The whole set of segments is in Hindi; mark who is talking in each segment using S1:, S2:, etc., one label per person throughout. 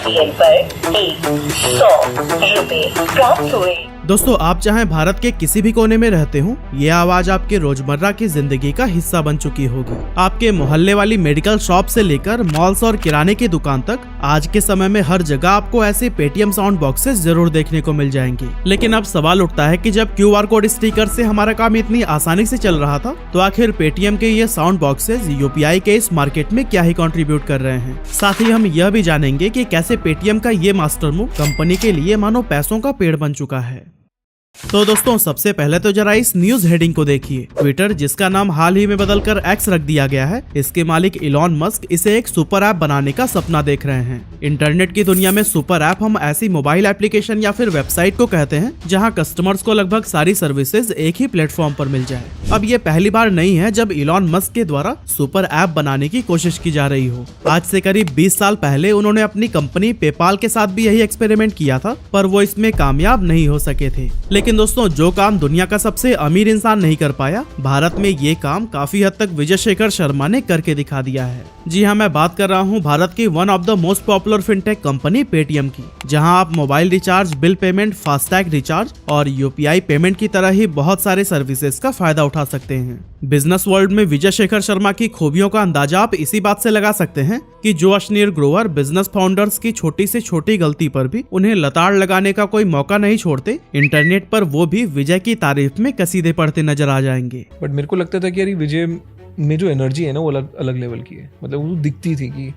S1: पेटीएम पर 100 रुपए प्राप्त हुए।
S2: दोस्तों, आप चाहें भारत के किसी भी कोने में रहते हो, ये आवाज आपके रोजमर्रा की जिंदगी का हिस्सा बन चुकी होगी। आपके मोहल्ले वाली मेडिकल शॉप से लेकर मॉल्स और किराने की दुकान तक आज के समय में हर जगह आपको ऐसे पेटीएम साउंड बॉक्सेस जरूर देखने को मिल जाएंगे। लेकिन अब सवाल उठता है कि जब QR कोड स्टिकर से हमारा काम इतनी आसानी से चल रहा था, तो आखिर पेटीएम के ये साउंड बॉक्सेस UPI के इस मार्केट में क्या ही कंट्रीब्यूट कर रहे हैं। साथ ही हम यह भी जानेंगे कि कैसे पेटीएम का ये मास्टर मूव कंपनी के लिए मानो पैसों का पेड़ बन चुका है। तो दोस्तों, सबसे पहले तो जरा इस न्यूज हेडिंग को देखिए। ट्विटर, जिसका नाम हाल ही में बदलकर X रख दिया गया है, इसके मालिक इलॉन मस्क इसे एक सुपर ऐप बनाने का सपना देख रहे हैं। इंटरनेट की दुनिया में सुपर ऐप हम ऐसी मोबाइल एप्लीकेशन या फिर वेबसाइट को कहते हैं जहां कस्टमर्स को लगभग सारी सर्विसेज एक ही प्लेटफॉर्म पर मिल जाए। अब ये पहली बार नहीं है जब इलॉन मस्क के द्वारा सुपर ऐप बनाने की कोशिश की जा रही हो। आज से करीब 20 साल पहले उन्होंने अपनी कंपनी पेपाल के साथ भी यही एक्सपेरिमेंट किया था, पर वो इसमें कामयाब नहीं हो सके थे। लेकिन दोस्तों, जो काम दुनिया का सबसे अमीर इंसान नहीं कर पाया, भारत में ये काम काफी हद तक विजय शेखर शर्मा ने करके दिखा दिया है। जी हाँ, मैं बात कर रहा हूँ भारत की one of the most popular fintech company Paytm की, जहां आप mobile recharge, bill payment, FASTag recharge और UPI पेमेंट की तरह ही बहुत सारे सर्विसेज का फायदा उठा सकते हैं। बिजनेस वर्ल्ड में विजय शेखर शर्मा की खूबियों का अंदाजा आप इसी बात से लगा सकते हैं कि जो अशनीर ग्रोवर बिजनेस फाउंडर्स की छोटी से छोटी गलती पर भी उन्हें लताड़ लगाने का कोई मौका नहीं छोड़ते, इंटरनेट पर वो भी विजय की तारीफ में कसीदे पढ़ते नजर आ जाएंगे।
S3: बट मेरे को लगता था कि यार विजय में जो एनर्जी है ना, वो अलग अलग लेवल की है। मतलब वो दिखती थी कि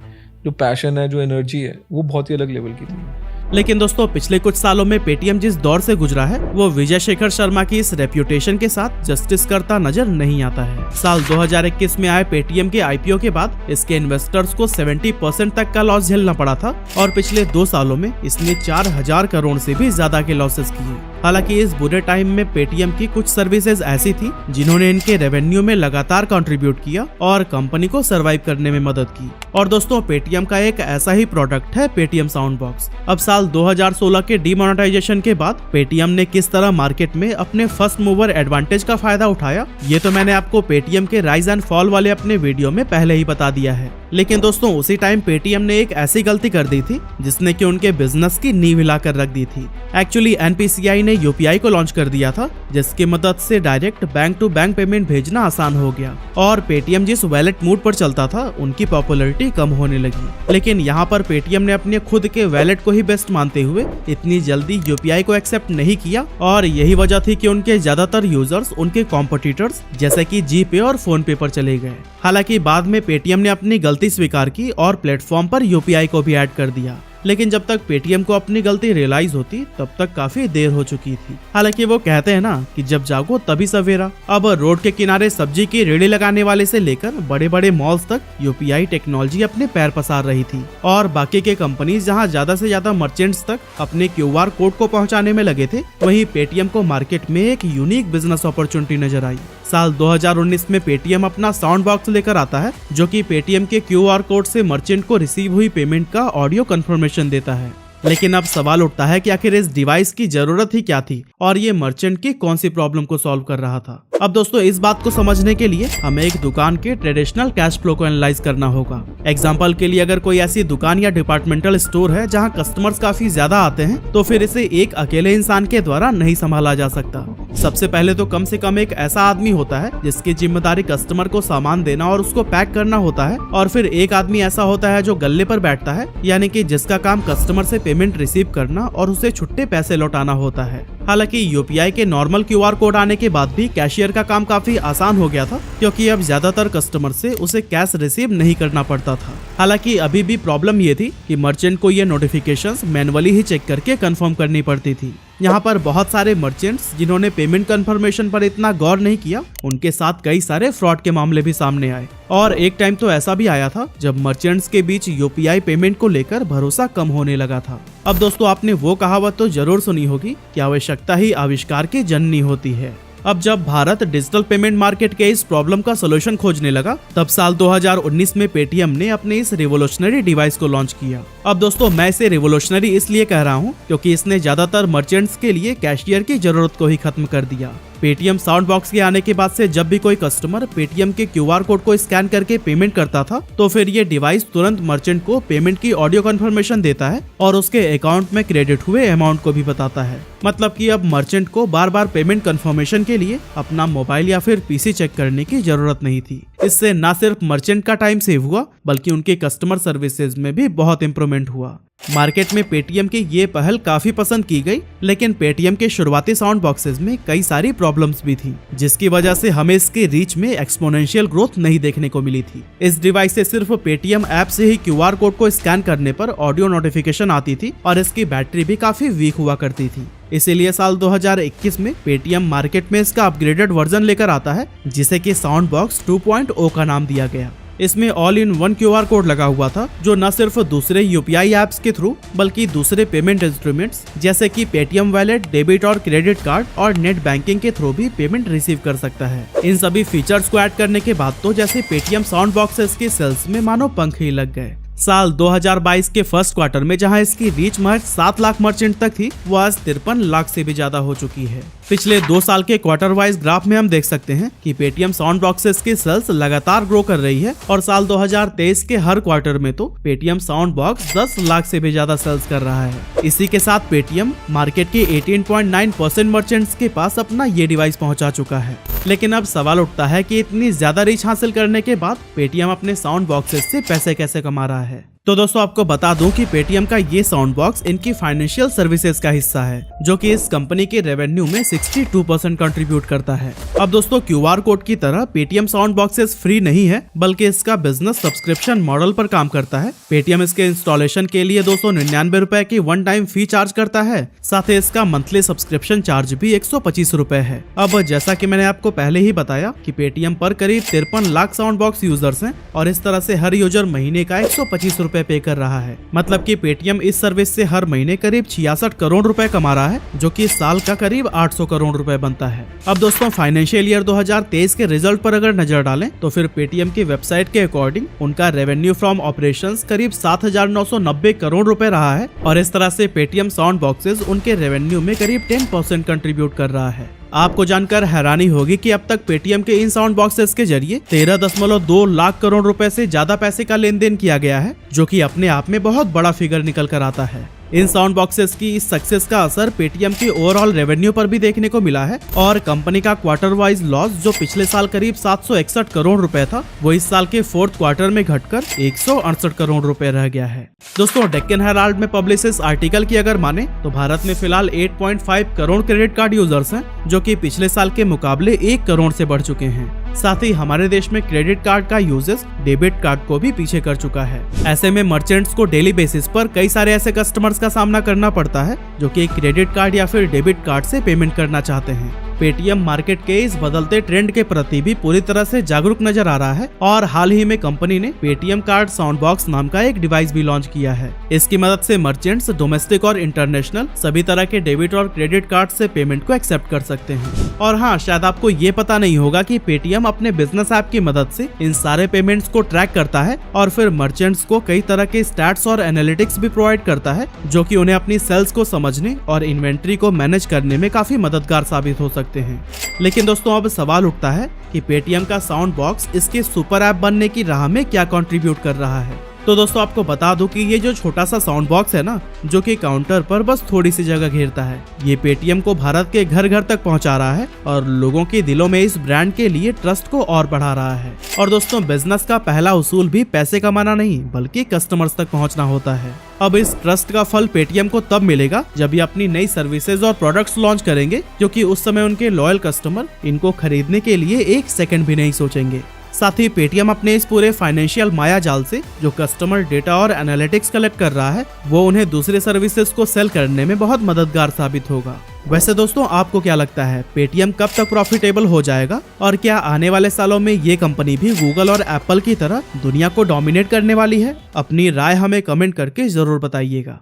S3: जो पैशन है, जो एनर्जी है, वो बहुत ही अलग लेवल की थी।
S2: लेकिन दोस्तों, पिछले कुछ सालों में पेटीएम जिस दौर से गुजरा है, वो विजय शेखर शर्मा की इस रेप्यूटेशन के साथ जस्टिस करता नजर नहीं आता है। साल 2021 में आए पेटीएम के IPO के बाद इसके इन्वेस्टर्स को 70% तक का लॉस झेलना पड़ा था और पिछले 2 सालों में इसने 4000 करोड़ से भी ज्यादा के लॉसेस किए। हालांकि इस बुरे टाइम में पेटीएम की कुछ सर्विसेज ऐसी थी जिन्होंने इनके रेवेन्यू में लगातार कंट्रीब्यूट किया और कंपनी को सरवाइव करने में मदद की। और दोस्तों, पेटीएम का एक ऐसा ही प्रोडक्ट है पेटीएम साउंड बॉक्स। अब साल 2016 के डीमोनेटाइजेशन के बाद पेटीएम ने किस तरह मार्केट में अपने फर्स्ट मूवर एडवांटेज का फायदा उठाया, ये तो मैंने आपको पेटीएम के राइज एंड फॉल वाले अपने वीडियो में पहले ही बता दिया है। लेकिन दोस्तों, उसी टाइम पेटीएम ने एक ऐसी गलती कर दी थी जिसने कि उनके बिजनेस की नींव हिलाकर रख दी थी। एक्चुअली NPCI ने UPI को लॉन्च कर दिया था, जिसकी मदद से direct bank to bank payment भेजना आसान हो गया और पेटीएम जिस वैलेट मूड पर चलता था, उनकी पॉपुलैरिटी कम होने लगी। लेकिन यहाँ पर पेटीएम ने अपने खुद के वैलेट को ही बेस्ट मानते हुए इतनी जल्दी UPI को एक्सेप्ट नहीं किया और यही वजह थी कि उनके ज्यादातर यूजर्स उनके कॉम्पिटिटर्स जैसे कि जीपे और फोन पे पर चले गए। हालांकि बाद में पेटीएम ने अपनी गलती स्वीकार की और प्लेटफॉर्म पर UPI को भी ऐड कर दिया। लेकिन जब तक पेटीएम को अपनी गलती रियलाइज होती, तब तक काफी देर हो चुकी थी। हालांकि वो कहते हैं ना कि जब जागो तभी सवेरा। अब रोड के किनारे सब्जी की रेडी लगाने वाले से लेकर बड़े बड़े मॉल्स तक UPI टेक्नोलॉजी अपने पैर पसार रही थी और बाकी के कंपनीज जहां ज्यादा से ज्यादा मर्चेंट्स तक अपने QR कोड को पहुंचाने में लगे थे, वहीं पेटीएम को मार्केट में एक यूनिक बिजनेस अपॉर्चुनिटी नजर आई। साल 2019 में पेटीएम अपना साउंड बॉक्स लेकर आता है, जो कि पेटीएम के QR कोड से मर्चेंट को रिसीव हुई पेमेंट का ऑडियो कंफर्मेशन देता है। लेकिन अब सवाल उठता है कि आखिर इस डिवाइस की जरूरत ही क्या थी और ये मर्चेंट की कौन सी प्रॉब्लम को सॉल्व कर रहा था। अब दोस्तों, इस बात को समझने के लिए हमें एक दुकान के ट्रेडिशनल कैश फ्लो को एनालाइज करना होगा। एग्जांपल के लिए, अगर कोई ऐसी दुकान या डिपार्टमेंटल स्टोर है जहां कस्टमर्स काफी ज्यादा आते हैं, तो फिर इसे एक अकेले इंसान के द्वारा नहीं संभाला जा सकता। सबसे पहले तो कम से कम एक ऐसा आदमी होता है जिसकी जिम्मेदारी कस्टमर को सामान देना और उसको पैक करना होता है, और फिर एक आदमी ऐसा होता है जो गल्ले पर बैठता है, यानी कि जिसका काम कस्टमर से पेमेंट रिसीव करना और उसे छुट्टे पैसे लौटाना होता है। हालांकि UPI के नॉर्मल QR कोड आने के बाद भी कैशियर का काम काफी आसान हो गया था, क्योंकि अब ज्यादातर कस्टमर से उसे कैश रिसीव नहीं करना पड़ता था। हालांकि अभी भी प्रॉब्लम ये थी कि मर्चेंट को ये नोटिफिकेशंस मैनुअली ही चेक करके कंफर्म करनी पड़ती थी। यहाँ पर बहुत सारे मर्चेंट्स जिन्होंने पेमेंट कंफर्मेशन पर इतना गौर नहीं किया, उनके साथ कई सारे फ्रॉड के मामले भी सामने आए और एक टाइम तो ऐसा भी आया था जब मर्चेंट्स के बीच UPI पेमेंट को लेकर भरोसा कम होने लगा था। अब दोस्तों, आपने वो कहावत तो जरूर सुनी होगी कि आवश्यकता ही आविष्कार की जननी होती है। अब जब भारत डिजिटल पेमेंट मार्केट के इस प्रॉब्लम का सोल्यूशन खोजने लगा, तब साल 2019 में पेटीएम ने अपने इस रिवोल्यूशनरी डिवाइस को लॉन्च किया। अब दोस्तों, मैं इसे रिवोल्यूशनरी इसलिए कह रहा हूँ क्योंकि इसने ज्यादातर मर्चेंट्स के लिए कैशियर की जरूरत को ही खत्म कर दिया। पेटीएम साउंड बॉक्स के आने के बाद से जब भी कोई कस्टमर पेटीएम के QR कोड को स्कैन करके पेमेंट करता था तो फिर ये डिवाइस तुरंत मर्चेंट को पेमेंट की ऑडियो कंफर्मेशन देता है और उसके अकाउंट में क्रेडिट हुए अमाउंट को भी बताता है। मतलब कि अब मर्चेंट को बार बार पेमेंट कंफर्मेशन के लिए अपना मोबाइल या फिर PC चेक करने की जरूरत नहीं थी। इससे न सिर्फ मर्चेंट का टाइम सेव हुआ बल्कि उनके कस्टमर सर्विसेज में भी बहुत इंप्रूवमेंट हुआ। मार्केट में पेटीएम की ये पहल काफी पसंद की गई, लेकिन पेटीएम के शुरुआती साउंड बॉक्सेस में कई सारी प्रॉब्लम्स भी थी, जिसकी वजह से हमें इसके रीच में एक्सपोनेंशियल ग्रोथ नहीं देखने को मिली थी। इस डिवाइस से सिर्फ पेटीएम ऐप से ही QR कोड को स्कैन करने पर ऑडियो नोटिफिकेशन आती थी और इसकी बैटरी भी काफी वीक हुआ करती थी। इसीलिए साल 2021 में पेटीएम मार्केट में इसका अपग्रेडेड वर्जन लेकर आता है, जिसे कि साउंड बॉक्स 2.0 का नाम दिया गया। इसमें all in one QR code लगा हुआ था, जो न सिर्फ दूसरे UPI ऐप्स के थ्रू बल्कि दूसरे पेमेंट इंस्ट्रूमेंट्स जैसे कि पेटीएम वॉलेट, डेबिट और क्रेडिट कार्ड और नेट बैंकिंग के थ्रू भी पेमेंट रिसीव कर सकता है। इन सभी फीचर्स को ऐड करने के बाद तो जैसे पेटीएम साउंड बॉक्सेस के सेल्स में मानो पंख ही लग गए। साल 2022 के फर्स्ट क्वार्टर में जहां इसकी रीच महज 7 लाख मर्चेंट तक थी, वो आज 53 लाख से भी ज्यादा हो चुकी है। पिछले 2 साल के क्वार्टर वाइज ग्राफ में हम देख सकते हैं कि पेटीएम साउंड बॉक्सेस की सेल्स लगातार ग्रो कर रही है और साल 2023 के हर क्वार्टर में तो पेटीएम साउंड बॉक्स 10 लाख से भी ज्यादा सेल्स कर रहा है। इसी के साथ पेटीएम मार्केट के 18.9% मर्चेंट्स के पास अपना ये डिवाइस पहुंचा चुका है। लेकिन अब सवाल उठता है कि इतनी ज्यादा रीच हासिल करने के बाद पेटीएम अपने साउंड बॉक्सेस से पैसे कैसे कमा रहा है। तो दोस्तों आपको बता दूं कि पेटीएम का ये साउंड बॉक्स इनकी फाइनेंशियल सर्विसेज का हिस्सा है, जो कि इस कंपनी के रेवेन्यू में 62% कंट्रीब्यूट करता है। अब दोस्तों QR कोड की तरह पेटीएम साउंड बॉक्सेस फ्री नहीं है, बल्कि इसका बिजनेस सब्सक्रिप्शन मॉडल पर काम करता है। पेटीएम इसके इंस्टॉलेशन के लिए 299 रुपए की वन टाइम फी चार्ज करता है, साथ ही इसका मंथली सब्सक्रिप्शन चार्ज भी 125 रुपए है। अब जैसा कि मैंने आपको पहले ही बताया कि पेटीएम पर करीब 53 लाख साउंड बॉक्स यूजर्स हैं और इस तरह से हर यूजर महीने का 125 रुपए पे कर रहा है। मतलब कि पेटीएम इस सर्विस से हर महीने करीब 66 करोड़ रुपए कमा रहा है, जो कि साल का करीब 800 करोड़ रुपए बनता है। अब दोस्तों फाइनेंशियल ईयर 2023 के रिजल्ट पर अगर नजर डालें तो फिर पेटीएम की वेबसाइट के अकॉर्डिंग उनका रेवेन्यू फ्रॉम ऑपरेशंस करीब 7,990 करोड़ रुपए रहा है और इस तरह से पेटीएम साउंड बॉक्सेस उनके रेवेन्यू में करीब 10% कंट्रीब्यूट कर रहा है। आपको जानकर हैरानी होगी कि अब तक पेटीएम के इन साउंड बॉक्सेस के जरिए 13.2 लाख करोड़ रुपए से ज्यादा पैसे का लेन देन किया गया है, जो कि अपने आप में बहुत बड़ा फिगर निकल कर आता है। इन साउंड बॉक्सेस की इस सक्सेस का असर पेटीएम के ओवरऑल रेवेन्यू पर भी देखने को मिला है और कंपनी का क्वार्टर वाइज लॉस जो पिछले साल करीब 761 करोड़ रुपए था, वो इस साल के 4th क्वार्टर में घटकर 168 करोड़ रुपए रह गया है। दोस्तों डेक्कन हेराल्ड में पब्लिश इस आर्टिकल की अगर माने तो भारत में फिलहाल 8.5 करोड़ क्रेडिट कार्ड यूजर्स हैं, जो कि पिछले साल के मुकाबले 1 करोड़ से बढ़ चुके हैं। साथ ही हमारे देश में क्रेडिट कार्ड का यूजेस डेबिट कार्ड को भी पीछे कर चुका है। ऐसे में मर्चेंट्स को डेली बेसिस पर कई सारे ऐसे कस्टमर्स का सामना करना पड़ता है जो कि क्रेडिट कार्ड या फिर डेबिट कार्ड से पेमेंट करना चाहते हैं। पेटीएम मार्केट के इस बदलते ट्रेंड के प्रति भी पूरी तरह से जागरूक नजर आ रहा है और हाल ही में कंपनी ने पेटीएम कार्ड साउंड बॉक्स नाम का एक डिवाइस भी लॉन्च किया है। इसकी मदद से मर्चेंट्स डोमेस्टिक और इंटरनेशनल सभी तरह के डेबिट और क्रेडिट कार्ड से पेमेंट को एक्सेप्ट कर सकते हैं। और हाँ, शायद आपको ये पता नहीं होगा कि पेटीएम अपने बिजनेस ऐप की मदद से इन सारे पेमेंट्स को ट्रैक करता है और फिर मर्चेंट्स को कई तरह के स्टैट्स और एनालिटिक्स भी प्रोवाइड करता है, जो कि उन्हें अपनी सेल्स को समझने और इन्वेंट्री को मैनेज करने में काफी मददगार साबित हो सकते हैं। लेकिन दोस्तों अब सवाल उठता है कि पेटीएम का साउंड बॉक्स इसके सुपर ऐप बनने की राह में क्या कंट्रीब्यूट कर रहा है। तो दोस्तों आपको बता दूं कि ये जो छोटा सा साउंड बॉक्स है ना, जो कि काउंटर पर बस थोड़ी सी जगह घेरता है, ये पेटीएम को भारत के घर घर तक पहुंचा रहा है और लोगों के दिलों में इस ब्रांड के लिए ट्रस्ट को और बढ़ा रहा है। और दोस्तों बिजनेस का पहला उसूल भी पैसे कमाना नहीं बल्कि कस्टमर्स तक पहुंचना होता है। अब इस ट्रस्ट का फल पेटीएम को तब मिलेगा जब ये अपनी नई सर्विसेज और प्रोडक्ट्स लॉन्च करेंगे, क्योंकि उस समय उनके लॉयल कस्टमर इनको खरीदने के लिए 1 सेकंड भी नहीं सोचेंगे। साथ ही पेटीएम अपने इस पूरे फाइनेंशियल माया जाल से जो कस्टमर डेटा और एनालिटिक्स कलेक्ट कर रहा है, वो उन्हें दूसरे सर्विसेज को सेल करने में बहुत मददगार साबित होगा। वैसे दोस्तों आपको क्या लगता है, पेटीएम कब तक प्रॉफिटेबल हो जाएगा और क्या आने वाले सालों में ये कंपनी भी गूगल और एप्पल की तरह दुनिया को डोमिनेट करने वाली है? अपनी राय हमें कमेंट करके जरूर बताइएगा।